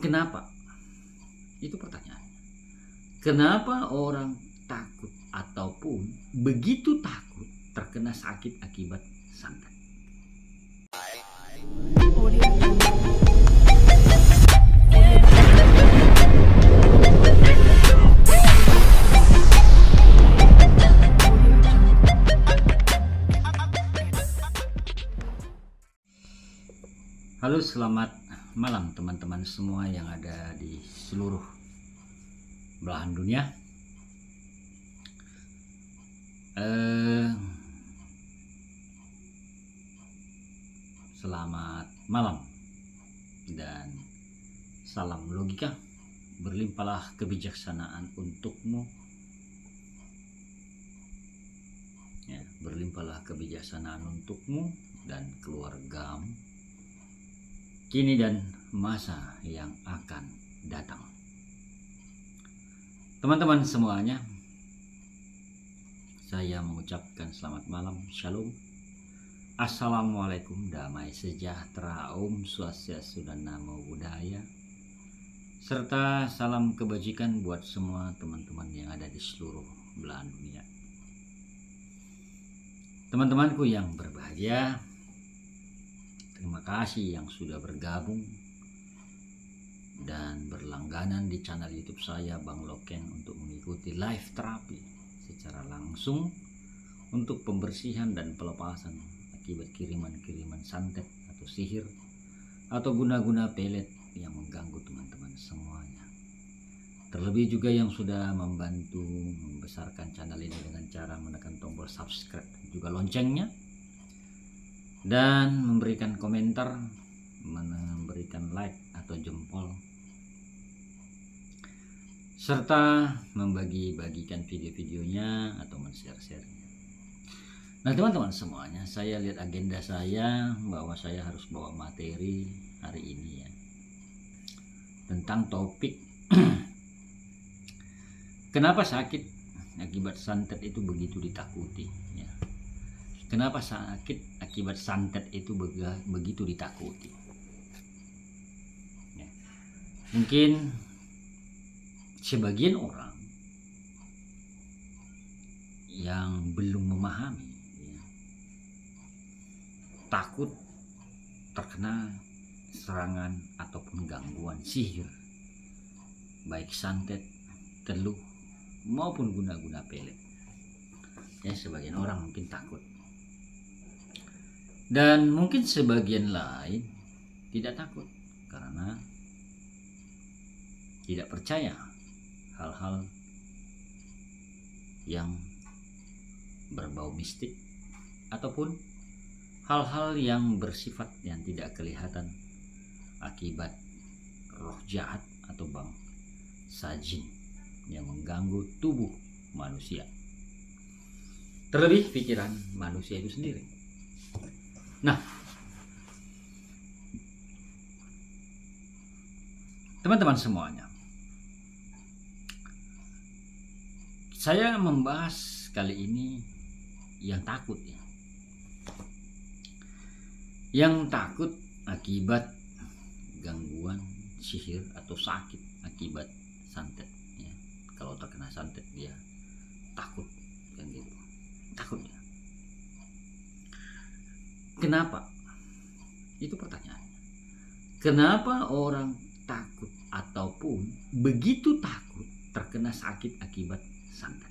Kenapa? Itu pertanyaannya. Kenapa orang takut ataupun begitu takut terkena sakit akibat santet? Halo, selamat malam teman-teman semua yang ada di seluruh belahan dunia. Selamat malam dan salam logika. Berlimpahlah kebijaksanaan untukmu. Ya, berlimpahlah kebijaksanaan untukmu dan keluargamu kini dan masa yang akan datang. Teman-teman semuanya, saya mengucapkan selamat malam, shalom, assalamualaikum, damai sejahtera, om swastiastu dan namo buddhaya, serta salam kebajikan buat semua teman-teman yang ada di seluruh belahan dunia. Teman-temanku yang berbahagia, terima kasih yang sudah bergabung dan berlangganan di channel YouTube saya Bang Loken untuk mengikuti live terapi secara langsung untuk pembersihan dan pelepasan akibat kiriman-kiriman santet atau sihir atau guna-guna pelet yang mengganggu teman-teman semuanya. Terlebih juga yang sudah membantu membesarkan channel ini dengan cara menekan tombol subscribe juga loncengnya, dan memberikan komentar, memberikan like atau jempol, serta membagi-bagikan video-videonya atau men-share-share-nya. Nah teman-teman semuanya, saya lihat agenda saya bahwa saya harus bawa materi hari ini ya tentang topik kenapa sakit akibat santet itu begitu ditakuti ya. Kenapa sakit akibat santet itu begitu ditakuti? Ya. Mungkin sebagian orang yang belum memahami ya, takut terkena serangan ataupun gangguan sihir, baik santet, teluh maupun guna-guna pelet. Ya, sebagian orang mungkin takut. Dan mungkin sebagian lain tidak takut karena tidak percaya hal-hal yang berbau mistik ataupun hal-hal yang bersifat yang tidak kelihatan akibat roh jahat atau bangsa jin yang mengganggu tubuh manusia, terlebih pikiran manusia itu sendiri. Nah, teman-teman semuanya, saya membahas kali ini yang takut ya, yang takut akibat gangguan sihir atau sakit akibat santet ya. Kalau terkena santet dia takut kan gitu, takut ya. Kenapa? Itu pertanyaannya. Kenapa orang takut ataupun begitu takut terkena sakit akibat santet?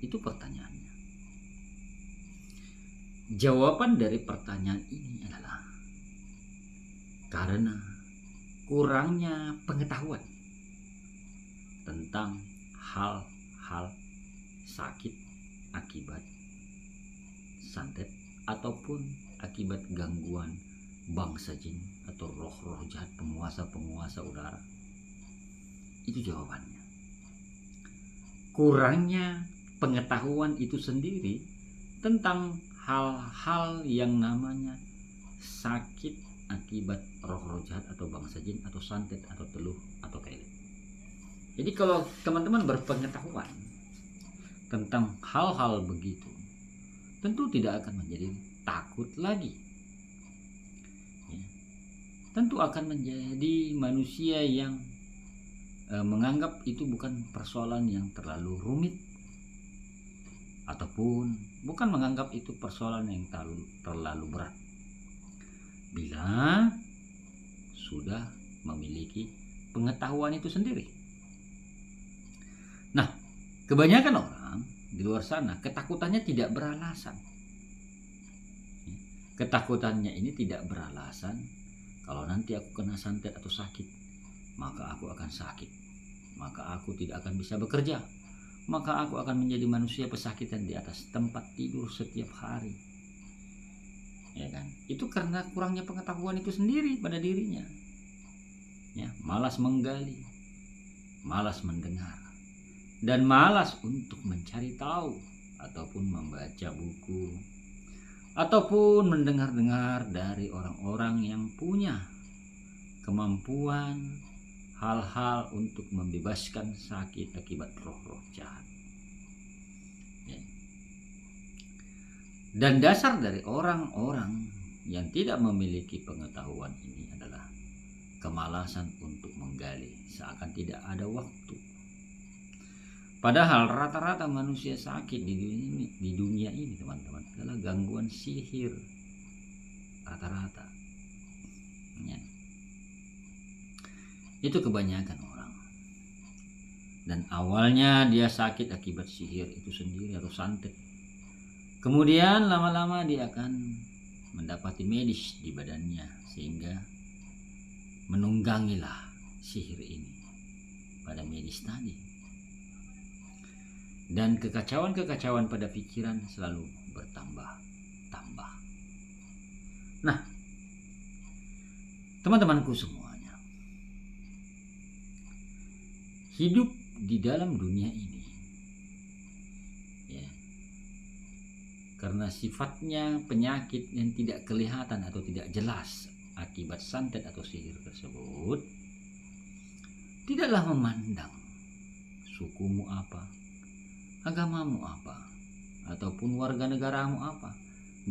Itu pertanyaannya. Jawaban dari pertanyaan ini adalah karena kurangnya pengetahuan tentang hal-hal sakit akibat santet ataupun akibat gangguan bangsa jin atau roh-roh jahat, penguasa-penguasa udara. Itu jawabannya. Kurangnya pengetahuan itu sendiri tentang hal-hal yang namanya sakit akibat roh-roh jahat atau bangsa jin atau santet atau teluh atau pelet. Jadi kalau teman-teman berpengetahuan tentang hal-hal begitu, tentu tidak akan menjadi takut lagi ya. tentu akan menjadi manusia yang menganggap itu bukan persoalan yang terlalu rumit, ataupun bukan menganggap itu persoalan yang terlalu berat bila sudah memiliki pengetahuan itu sendiri. Nah, kebanyakan orang di luar sana ketakutannya tidak beralasan. Ketakutannya ini tidak beralasan, kalau nanti aku kena santet atau sakit, maka aku akan sakit, maka aku tidak akan bisa bekerja, maka aku akan menjadi manusia pesakitan di atas tempat tidur setiap hari. Ya kan? Itu karena kurangnya pengetahuan itu sendiri pada dirinya. Ya, malas menggali, malas mendengar, dan malas untuk mencari tahu ataupun membaca buku ataupun mendengar-dengar dari orang-orang yang punya kemampuan hal-hal untuk membebaskan sakit akibat roh-roh jahat. Ya. Dan dasar dari orang-orang yang tidak memiliki pengetahuan ini adalah kemalasan untuk menggali, seakan tidak ada waktu. Padahal rata-rata manusia sakit di dunia ini teman-teman adalah gangguan sihir, rata-rata. Ya. Itu kebanyakan orang. Dan awalnya dia sakit akibat sihir itu sendiri atau santet. Kemudian lama-lama dia akan mendapati medis di badannya, sehingga menunggangilah sihir ini pada medis tadi. Dan kekacauan-kekacauan pada pikiran selalu bertambah-tambah. Nah, teman-temanku semuanya, hidup di dalam dunia ini, ya, karena sifatnya penyakit yang tidak kelihatan atau tidak jelas akibat santet atau sihir tersebut, tidaklah memandang sukumu apa, agamamu apa, ataupun warga negaramu apa,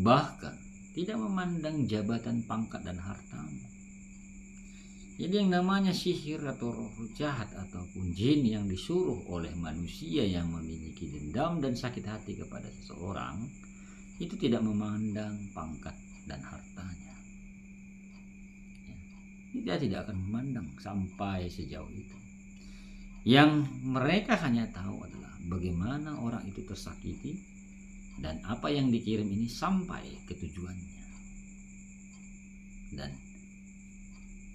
bahkan tidak memandang jabatan, pangkat, dan hartamu. Jadi yang namanya sihir atau roh jahat ataupun jin yang disuruh oleh manusia yang memiliki dendam dan sakit hati kepada seseorang, itu tidak memandang pangkat dan hartanya. Dia tidak akan memandang sampai sejauh itu. Yang mereka hanya tahu adalah bagaimana orang itu tersakiti dan apa yang dikirim ini sampai ke tujuannya. Dan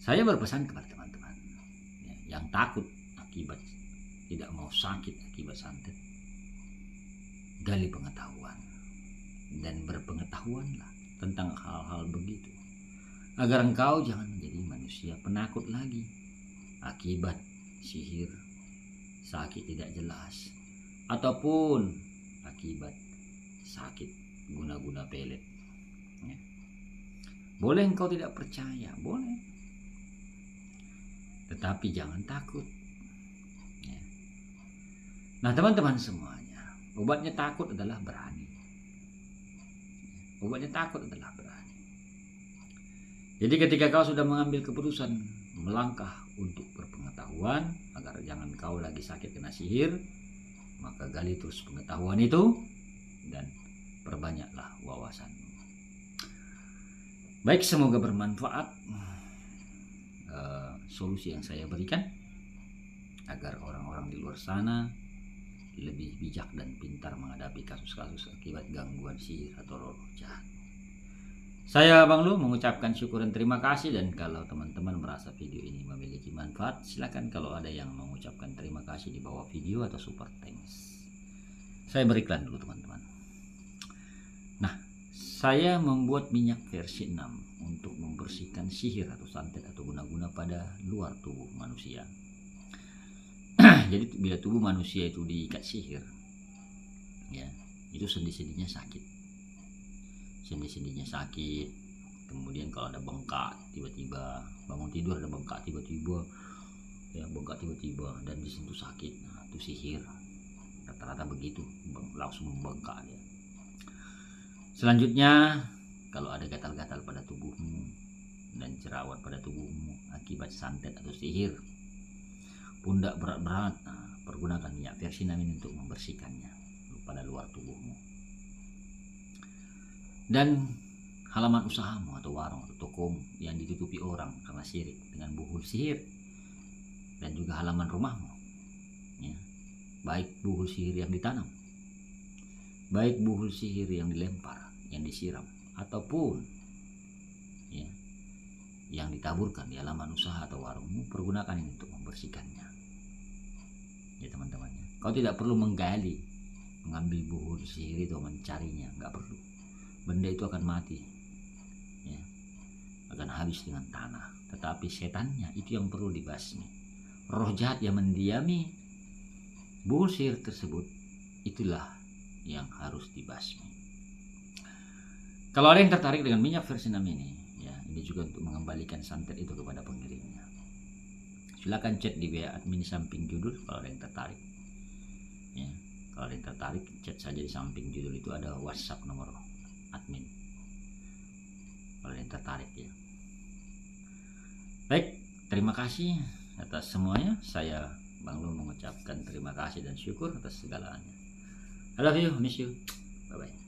saya berpesan kepada teman-teman yang takut akibat tidak mau sakit akibat santet, gali pengetahuan dan berpengetahuanlah tentang hal-hal begitu, agar engkau jangan menjadi manusia penakut lagi akibat sihir, sakit tidak jelas, ataupun akibat sakit guna-guna pelet. Ya. Boleh engkau tidak percaya, boleh, tetapi jangan takut. Ya. Nah teman-teman semuanya, obatnya takut adalah berani. Obatnya takut adalah berani. Jadi ketika kau sudah mengambil keputusan melangkah untuk berpengetahuan agar jangan kau lagi sakit kena sihir, maka gali terus pengetahuan itu dan perbanyaklah wawasanmu. Baik, semoga bermanfaat solusi yang saya berikan agar orang-orang di luar sana lebih bijak dan pintar menghadapi kasus-kasus akibat gangguan sihir atau roh jahat. Saya Bang Lu mengucapkan syukur dan terima kasih, dan kalau teman-teman merasa video ini memiliki manfaat, silakan kalau ada yang mengucapkan terima kasih di bawah video atau super thanks. Saya beriklan dulu teman-teman. Nah, saya membuat minyak versi 6 untuk membersihkan sihir atau santet atau guna-guna pada luar tubuh manusia. Jadi bila tubuh manusia itu diikat sihir, ya, itu sendi-sendinya sakit. Sendi-sendinya sakit. Kemudian kalau ada bengkak tiba-tiba, bangun tidur ada bengkak tiba-tiba, ya bengkak tiba-tiba dan di situ sakit. Nah, itu sihir. Rata-rata begitu, langsung membengkak dia. Selanjutnya, kalau ada gatal-gatal pada tubuhmu, dan jerawat pada tubuhmu akibat santet atau sihir. Pundak berat-berat, pergunakan minyak Versinamin untuk membersihkannya pada luar tubuhmu. Dan halaman usahamu atau warung atau tokomu yang ditutupi orang karena syirik dengan buhul sihir, dan juga halaman rumahmu, ya, baik buhul sihir yang ditanam, baik buhul sihir yang dilempar, yang disiram, ataupun ya, yang ditaburkan di halaman usaha atau warungmu, pergunakan ini untuk membersihkannya. Ya teman-teman, kau tidak perlu menggali, mengambil buhul sihir itu, mencarinya, nggak perlu. Benda itu akan mati, ya, akan habis dengan tanah. Tetapi setannya itu yang perlu dibasmi. Roh jahat yang mendiami buhul sihir tersebut, itulah yang harus dibasmi. Kalau ada yang tertarik dengan minyak Versinamin ini juga untuk mengembalikan santet itu kepada pengirimnya, silakan chat di WA admin samping judul kalau ada yang tertarik. Ya, kalau ada yang tertarik, chat saja di samping judul itu ada WhatsApp nomor admin. Kalau ada yang tertarik ya. Baik, terima kasih atas semuanya. Saya Bang Lu mengucapkan terima kasih dan syukur atas segalanya. I love you, miss you. Bye bye.